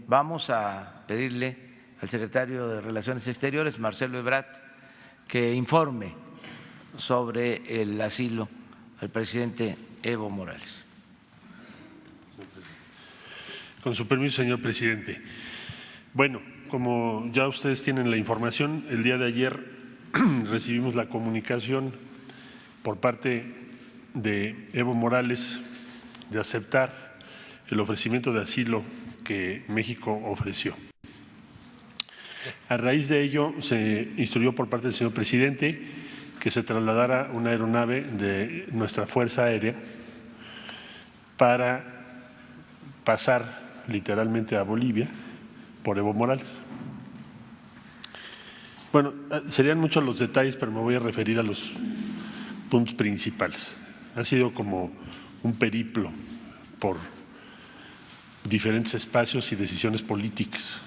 Vamos a pedirle al secretario de Relaciones Exteriores, Marcelo Ebrard, que informe sobre el asilo al presidente Evo Morales. Con su permiso, señor presidente. Bueno, como ya ustedes tienen la información, el día de ayer recibimos la comunicación por parte de Evo Morales de aceptar el ofrecimiento de asilo que México ofreció. A raíz de ello, se instruyó por parte del señor presidente que se trasladara una aeronave de nuestra Fuerza Aérea para pasar literalmente a Bolivia por Evo Morales. Bueno, serían muchos los detalles, pero me voy a referir a los puntos principales. Ha sido como un periplo por diferentes espacios y decisiones políticas.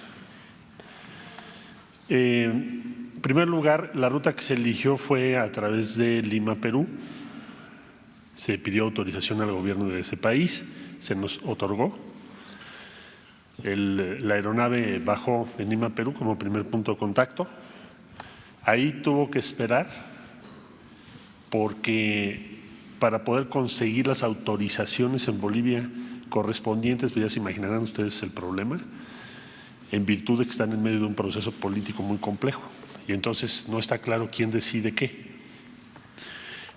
En primer lugar, la ruta que se eligió fue a través de Lima, Perú. Se pidió autorización al gobierno de ese país, se nos otorgó. La aeronave bajó en Lima, Perú, como primer punto de contacto. Ahí tuvo que esperar porque para poder conseguir las autorizaciones en Bolivia correspondientes, pues ya se imaginarán ustedes el problema, en virtud de que están en medio de un proceso político muy complejo y entonces no está claro quién decide qué.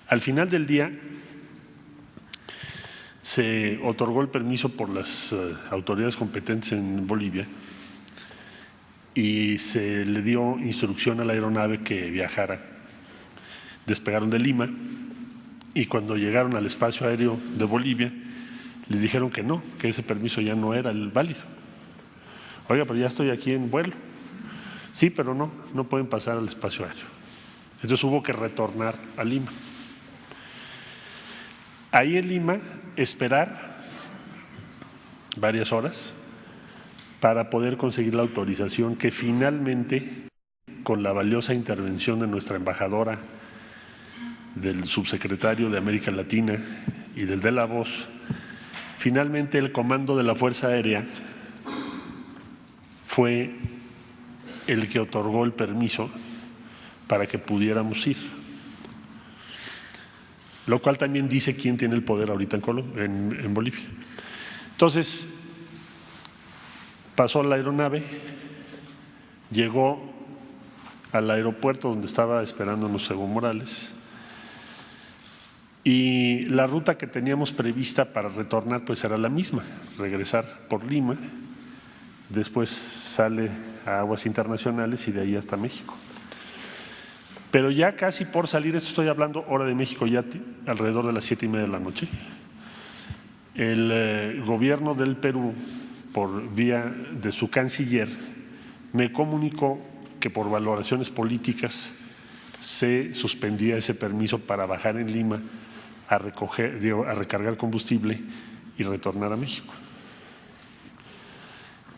Al final del día se otorgó el permiso por las autoridades competentes en Bolivia y se le dio instrucción a la aeronave que viajara. Despegaron de Lima y cuando llegaron al espacio aéreo de Bolivia les dijeron que no, que ese permiso ya no era el válido. Oiga, pero ya estoy aquí en vuelo. Sí, pero no pueden pasar al espacio aéreo. Entonces hubo que retornar a Lima. Ahí en Lima esperar varias horas para poder conseguir la autorización que finalmente, con la valiosa intervención de nuestra embajadora, del subsecretario de América Latina y del de la Voz, finalmente el comando de la Fuerza Aérea fue el que otorgó el permiso para que pudiéramos ir. Lo cual también dice quién tiene el poder ahorita en Bolivia. Entonces, pasó la aeronave, llegó al aeropuerto donde estaba esperándonos Evo Morales y la ruta que teníamos prevista para retornar pues era la misma, regresar por Lima, después sale a aguas internacionales y de ahí hasta México. Pero ya casi por salir, esto estoy hablando hora de México, ya alrededor de las 7:30 de la noche, el gobierno del Perú, por vía de su canciller, me comunicó que por valoraciones políticas se suspendía ese permiso para bajar en Lima a recargar combustible y retornar a México.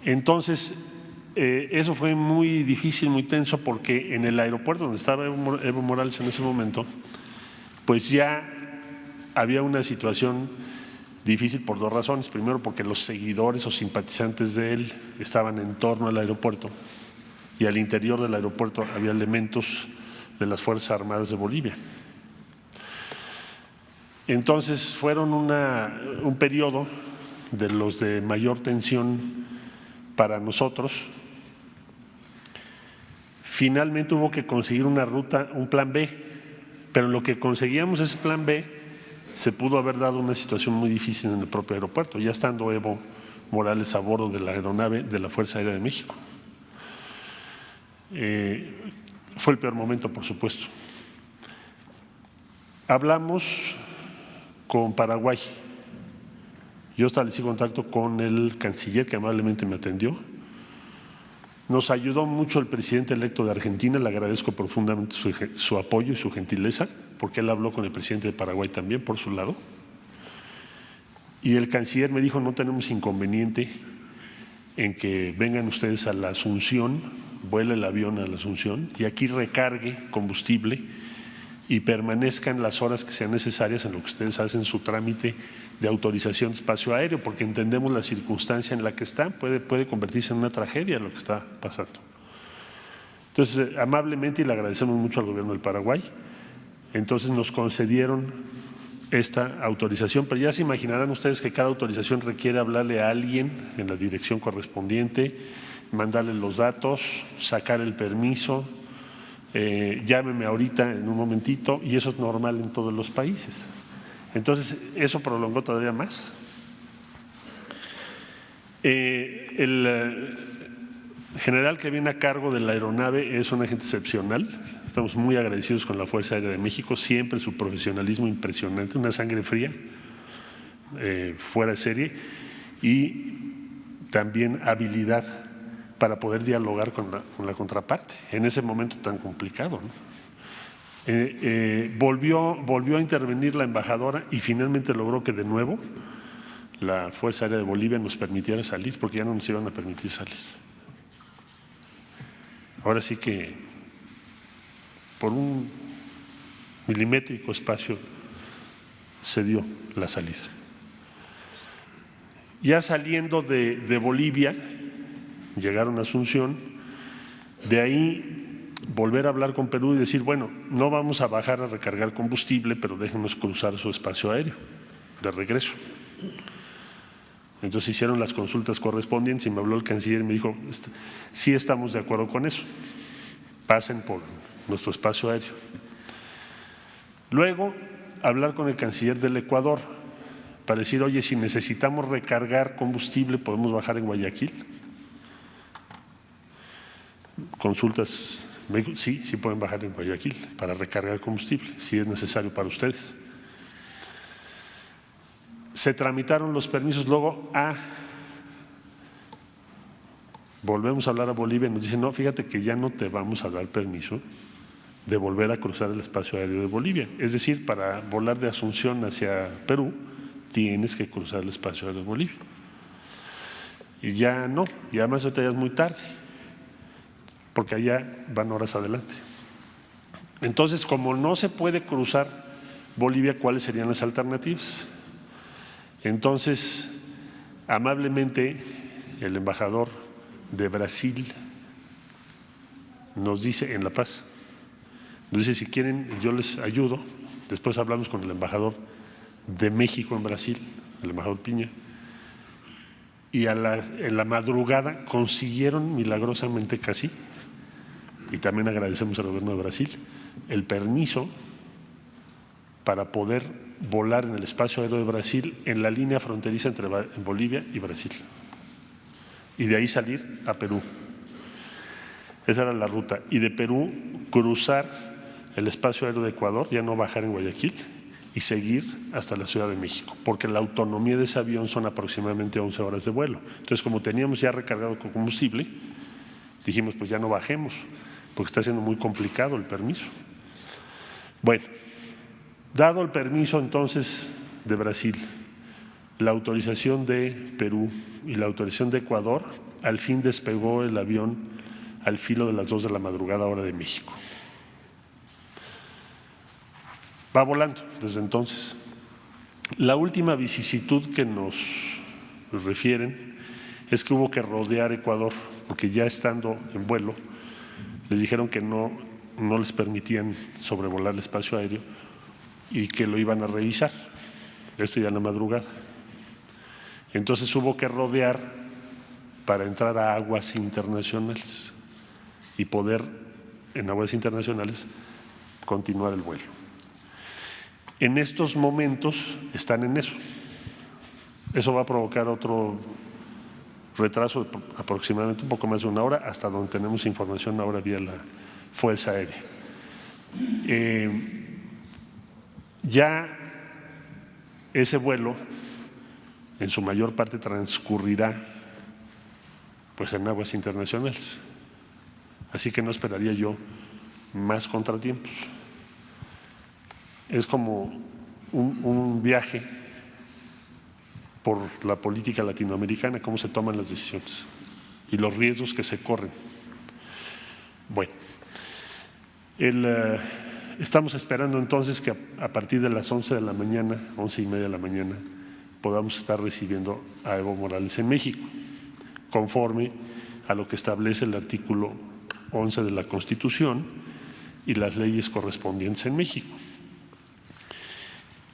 Entonces, eso fue muy difícil, muy tenso, porque en el aeropuerto donde estaba Evo Morales en ese momento, pues ya había una situación difícil por dos razones. Primero, porque los seguidores o simpatizantes de él estaban en torno al aeropuerto y al interior del aeropuerto había elementos de las Fuerzas Armadas de Bolivia. Entonces fueron un periodo de los de mayor tensión para nosotros. Finalmente hubo que conseguir una ruta, un plan B, pero en lo que conseguíamos ese plan B se pudo haber dado una situación muy difícil en el propio aeropuerto, ya estando Evo Morales a bordo de la aeronave de la Fuerza Aérea de México. Fue el peor momento, por supuesto. Hablamos con Paraguay. Yo establecí contacto con el canciller que amablemente me atendió. Nos ayudó mucho el presidente electo de Argentina, le agradezco profundamente su apoyo y su gentileza, porque él habló con el presidente de Paraguay también por su lado. Y el canciller me dijo, no tenemos inconveniente en que vengan ustedes a la Asunción, vuele el avión a la Asunción y aquí recargue combustible y permanezcan las horas que sean necesarias en lo que ustedes hacen su trámite de autorización de espacio aéreo, porque entendemos la circunstancia en la que está, puede convertirse en una tragedia lo que está pasando. Entonces, amablemente, y le agradecemos mucho al gobierno del Paraguay, entonces nos concedieron esta autorización, pero ya se imaginarán ustedes que cada autorización requiere hablarle a alguien en la dirección correspondiente, mandarle los datos, sacar el permiso, llámeme ahorita en un momentito, y eso es normal en todos los países. Entonces, eso prolongó todavía más. El general que viene a cargo de la aeronave es un agente excepcional. Estamos muy agradecidos con la Fuerza Aérea de México, siempre su profesionalismo impresionante, una sangre fría, fuera de serie, y también habilidad para poder dialogar con la contraparte en ese momento tan complicado, ¿no? Volvió a intervenir la embajadora y finalmente logró que de nuevo la Fuerza Aérea de Bolivia nos permitiera salir, porque ya no nos iban a permitir salir. Ahora sí que por un milimétrico espacio se dio la salida. Ya saliendo de Bolivia, llegaron a Asunción, de ahí volver a hablar con Perú y decir, bueno, no vamos a bajar a recargar combustible, pero déjenos cruzar su espacio aéreo de regreso. Entonces hicieron las consultas correspondientes y me habló el canciller y me dijo, sí estamos de acuerdo con eso, pasen por nuestro espacio aéreo. Luego, hablar con el canciller del Ecuador para decir, oye, si necesitamos recargar combustible, ¿podemos bajar en Guayaquil? Consultas, me dijo, sí pueden bajar en Guayaquil para recargar combustible, si es necesario para ustedes. Se tramitaron los permisos, luego volvemos a hablar a Bolivia y nos dicen, no, fíjate que ya no te vamos a dar permiso de volver a cruzar el espacio aéreo de Bolivia. Es decir, para volar de Asunción hacia Perú, tienes que cruzar el espacio aéreo de Bolivia. Y ya no, y además ahorita ya es muy tarde, porque allá van horas adelante. Entonces, como no se puede cruzar Bolivia, ¿cuáles serían las alternativas? Entonces, amablemente, el embajador de Brasil nos dice, en La Paz, nos dice, si quieren, yo les ayudo. Después hablamos con el embajador de México en Brasil, el embajador Piña, y en la madrugada consiguieron milagrosamente casi, y también agradecemos al gobierno de Brasil, el permiso para poder volar en el espacio aéreo de Brasil en la línea fronteriza entre Bolivia y Brasil, y de ahí salir a Perú. Esa era la ruta, y de Perú cruzar el espacio aéreo de Ecuador, ya no bajar en Guayaquil, y seguir hasta la Ciudad de México, porque la autonomía de ese avión son aproximadamente 11 horas de vuelo. Entonces, como teníamos ya recargado con combustible, dijimos, pues ya no bajemos, porque está siendo muy complicado el permiso. Bueno, dado el permiso entonces de Brasil, la autorización de Perú y la autorización de Ecuador, al fin despegó el avión al filo de las 2 de la madrugada, hora de México. Va volando desde entonces. La última vicisitud que nos refieren es que hubo que rodear Ecuador, porque ya estando en vuelo, les dijeron que no les permitían sobrevolar el espacio aéreo y que lo iban a revisar. Esto ya en la madrugada. Entonces hubo que rodear para entrar a aguas internacionales y poder en aguas internacionales continuar el vuelo. En estos momentos están en eso. Eso va a provocar otro retraso de aproximadamente un poco más de una hora, hasta donde tenemos información ahora vía la Fuerza Aérea. Ya ese vuelo en su mayor parte transcurrirá pues en aguas internacionales, así que no esperaría yo más contratiempos. Es como un viaje por la política latinoamericana, cómo se toman las decisiones y los riesgos que se corren. Bueno, estamos esperando entonces que a partir de las 11 de la mañana, 11:30 de la mañana, podamos estar recibiendo a Evo Morales en México, conforme a lo que establece el artículo 11 de la Constitución y las leyes correspondientes en México.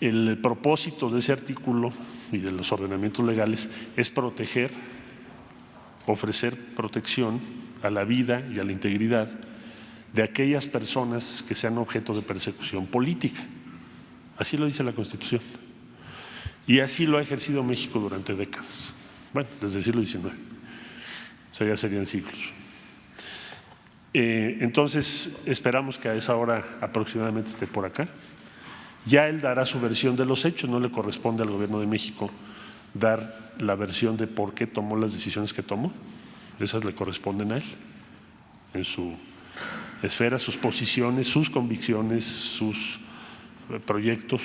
El propósito de ese artículo y de los ordenamientos legales es proteger, ofrecer protección a la vida y a la integridad de aquellas personas que sean objeto de persecución política. Así lo dice la Constitución. Y así lo ha ejercido México durante décadas. Bueno, desde el siglo XIX. O sea, ya serían siglos. Entonces, esperamos que a esa hora aproximadamente esté por acá. Ya él dará su versión de los hechos, no le corresponde al Gobierno de México dar la versión de por qué tomó las decisiones que tomó. Esas le corresponden a él, en su esfera, sus posiciones, sus convicciones, sus proyectos.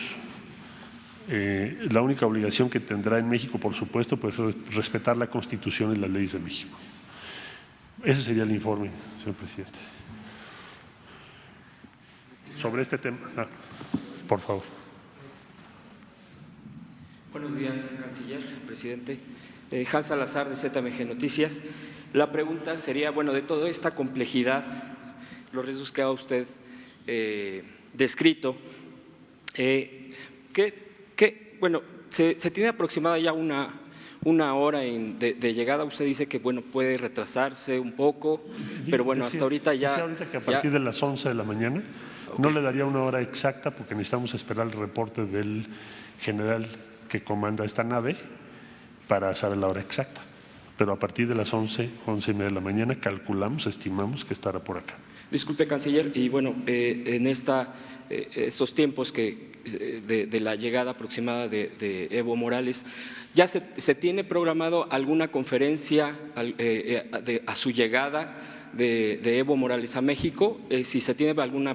La única obligación que tendrá en México, por supuesto, pues es respetar la Constitución y las leyes de México. Ese sería el informe, señor presidente. Sobre este tema, por favor. Buenos días, canciller, presidente. Hans Salazar, de ZMG Noticias. La pregunta sería, bueno, de toda esta complejidad, los riesgos que ha usted descrito, bueno, se tiene aproximada ya una hora de llegada. Usted dice que bueno, puede retrasarse un poco, pero bueno, hasta ahorita ya… Decía ahorita que a partir de las 11 de la mañana, okay. No le daría una hora exacta porque necesitamos esperar el reporte del general que comanda esta nave para saber la hora exacta. Pero a partir de las 11:30 de la mañana calculamos, estimamos que estará por acá. Disculpe, canciller, y bueno, en estos tiempos de la llegada aproximada de Evo Morales, ¿ya se tiene programado alguna conferencia a su llegada de Evo Morales a México? Si se tiene algún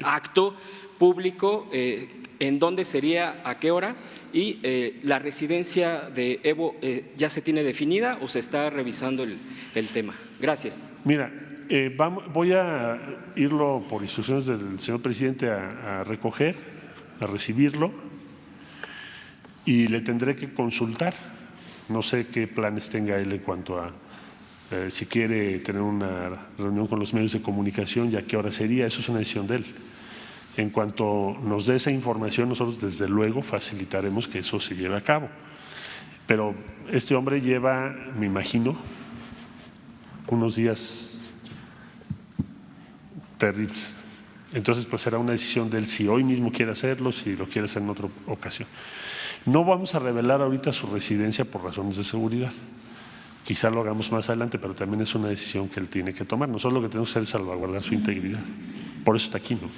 acto público, ¿en dónde sería, a qué hora? Y la residencia de Evo, ¿ya se tiene definida o se está revisando el tema? Gracias. Mira, voy a irlo por instrucciones del señor presidente a recoger, a recibirlo, y le tendré que consultar. No sé qué planes tenga él en cuanto a si quiere tener una reunión con los medios de comunicación y a qué hora sería. Eso es una decisión de él. En cuanto nos dé esa información, nosotros desde luego facilitaremos que eso se lleve a cabo. Pero este hombre lleva, me imagino, unos días terribles. Entonces, pues será una decisión de él si hoy mismo quiere hacerlo, si lo quiere hacer en otra ocasión. No vamos a revelar ahorita su residencia por razones de seguridad. Quizá lo hagamos más adelante, pero también es una decisión que él tiene que tomar. Nosotros lo que tenemos que hacer es salvaguardar su integridad. Por eso está aquí, ¿no?